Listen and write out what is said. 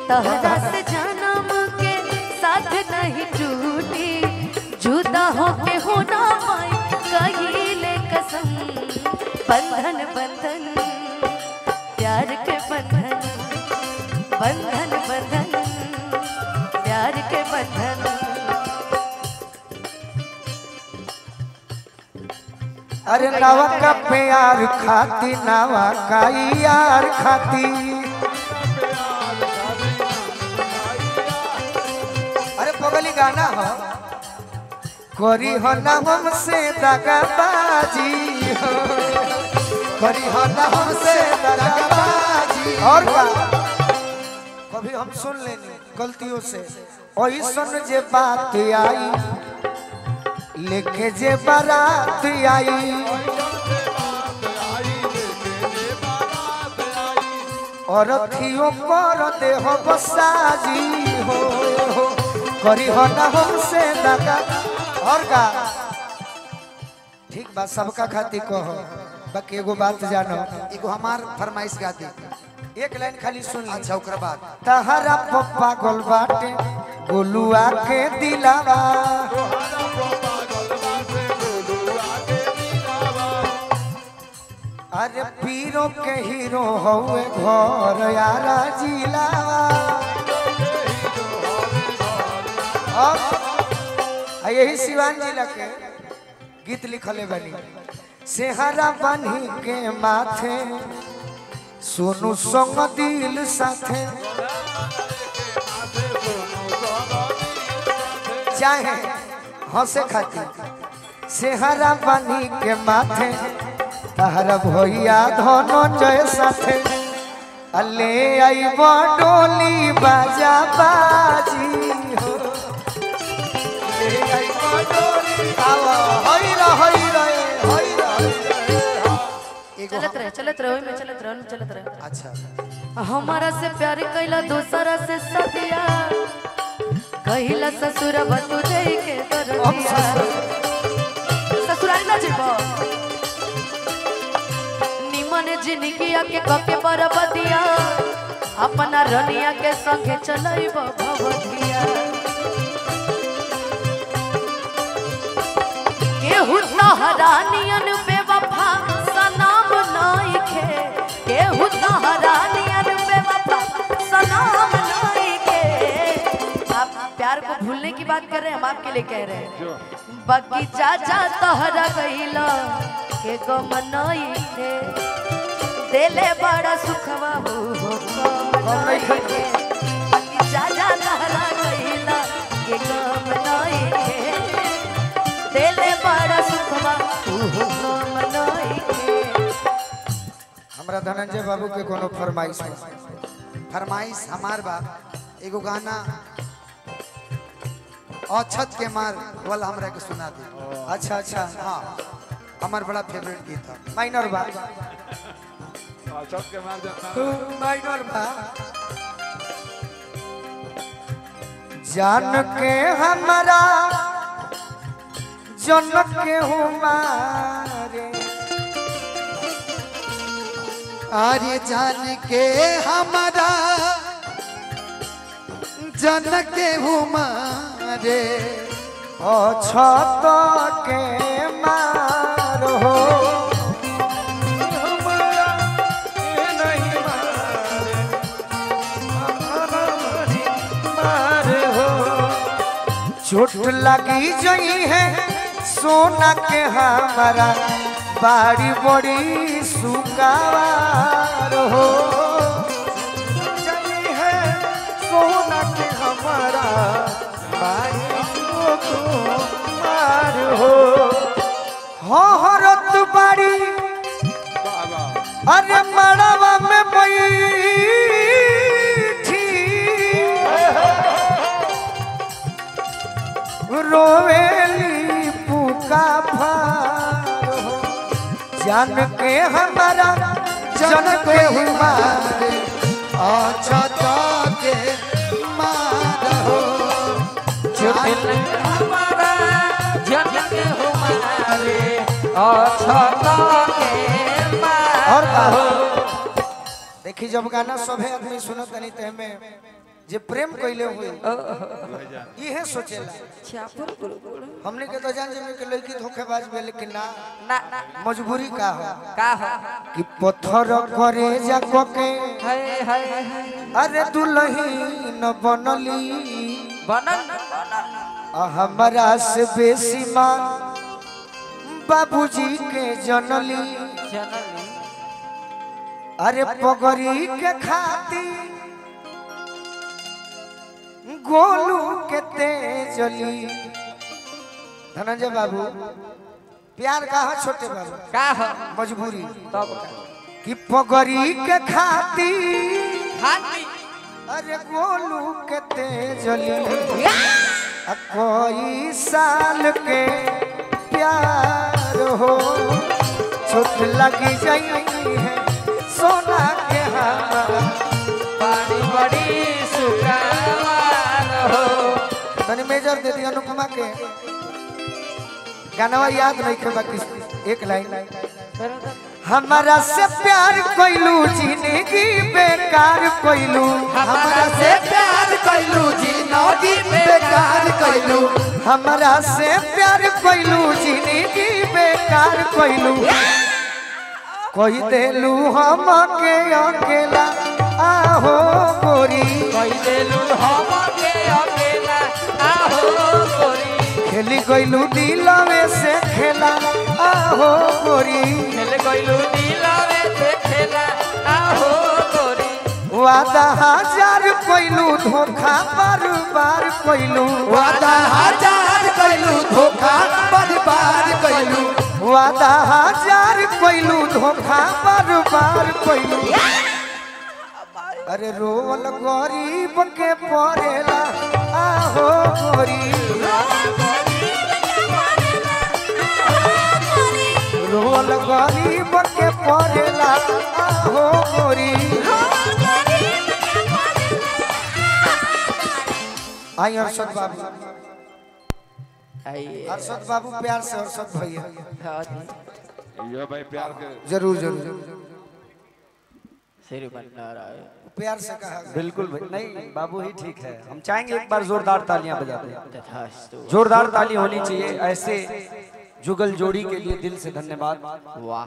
तहरा से जन्म के साथ नहीं टूटी, जुदा होके हो ना पाए कहिले कसम। बंधन बंधन प्यार के बंधन, बंधन बंधन प्यार के बंधन। अरे नवा का प्यार खाती, नवा का यार खाती। अरे पगली गाना हो, करी हो ना हमसे दगाबाजी हो, करी हो ना हमसे दगाबाजी। और क्या कभी हम सुन लेनी गलतियों से, ऐसन जे बात आई लेके जे बारात आई, और थियो कर दे हो बसाजी हो, करी हो ना हमसे दगा। और का ठीक बात सबका खाती कहो, बाकी एगो बात जानो, एगो हमार फरमाइश गा दी, एक लाइन खाली सुन। अच्छा ओकरा बाद तहरा पप्पा गोल बाटे गोलुआ के दिलावा, अरे पीरो के हीरो हुए घर यारा जिलावा। यही सिवान जिला के गीत लिखले बनी, सेहरा बनी के माथे सोनू संग दिल साथे, चाहे हंसे खाती सेहरा बनी के माथे, तहरा भैया धनंजय साथे। अले आई डोली बाजा बाजी हो, ले आई डोली आवा होइरा होइरा होइरा। चलत रहे चलत रहे में चलत रहे चलत रहे। अच्छा हमारा से प्यार कैला दूसरा से सदिया, कहिला ससुर बतू दे के दरदिया। ससुराल ना जेबो निमन जिंदगिया के कके बरबदिया, अपना रनिया के संगे चलैबो भवदिया। केहू तहरानियन बेवफा सनाम नइखे, केहू तहरानियन बेवफा सनाम नइखे। आप प्यार को भूलने की बात कर रहे हैं, हम आपके लिए कह रहे हैं। बगीचा जा तहरा गइला के गम नइखे, देले बड़ा सुखवा हो गम नइखे। बगीचा जा तहरा गइला के गम नइखे, देले बड़ा सुखवा हो गम नइखे। हमरा धनंजय बाबू के कोनो फरमाइश है? फरमाइश हमार बा एगो गाना अछत के मार वाला हमरा के सुना दे। अच्छा अच्छा हाँ हमार बड़ा फेवरेट गीत है, माइनर बा अछत के मार माइनर बा। जान के हमरा जनक के हुमारे, अरे जान के हमारा जनक के हुमारे, अछत के मारो नहीं मारे हो, चोट लगी जई है सोना के हमारा, बाड़ी बड़ी सुकावार हो। जई है सोना के हमारा, बाड़ी सुकुमार हो। हरत बाड़ी अरे मड़वा में बैठी, रोवेली पुका फार हो। जान के हमारा जन के हुमारे, अछत के मार हो। हमारा जन के हुमारे, अछत के मार हो। देखी जब गाना सभे आदमी सुनत नहीं ते में जे प्रेम कइले हुए इहे सोचेला हमने के तो जान जे के लड़की धोखेबाज बे लेकिन ना ना ना मजबूरी का हो हो कि पत्थर करे जाको के हाय हाय अरे दुल्ही न बनली बनल हमरा से बेसी मान बाबूजी के जनली जनली अरे पगड़ी के खाती गोलू के तेजली धनंजय बाबू प्यार का है छोटे बाबू का हो मजबूरी तब कि पगड़ी के खाती हाथी अरे गोलू के तेजली कोई साल के प्यार हो छुट लगी जाई है सोना के हमारा बड़ी बड़ी सुखवान हो तनी मेजर दे दिया अनुपमा के गाना याद नहीं खे बाकी एक लाइन हमारा से प्यार कोइलू जिंदगी बेकार कोइलू हमारा से प्यार कइलू जिंदगी बेकार कइलू हमारा से प्यार कोइलू जिंदगी बेकार कोइलू कोई देलू हम के अकेला आहो गोरी कोई देलू हम के अकेला आहो गोरी खेली कोइलू दिलवे से खेला आहो गोरी खेल कोइलू दिलवे से खेला आहो गोरी वादा हजार कोइलू धोखा बार बार कोइलू वादा हजार कइलू धोखा बर्बाद कइलू वादा हजार कोइलू धोखा बार बार कोइलू अरे रोल गरीब के परेला आहो गोरी रोल गरीब के परेला आहो गोरी आई अरशद बाबू अरशद बाबू प्यार से अरशद भैया ये भाई प्यार के जरूर जरूर सिर बंदर आए प्यार से कहा बिल्कुल भाई नहीं बाबू ही ठीक है हम चाहेंगे एक बार जोरदार तालियां बजाते हैं तथास्तु जोरदार ताली होनी चाहिए ऐसे जुगल जोड़ी के लिए दिल से धन्यवाद वाह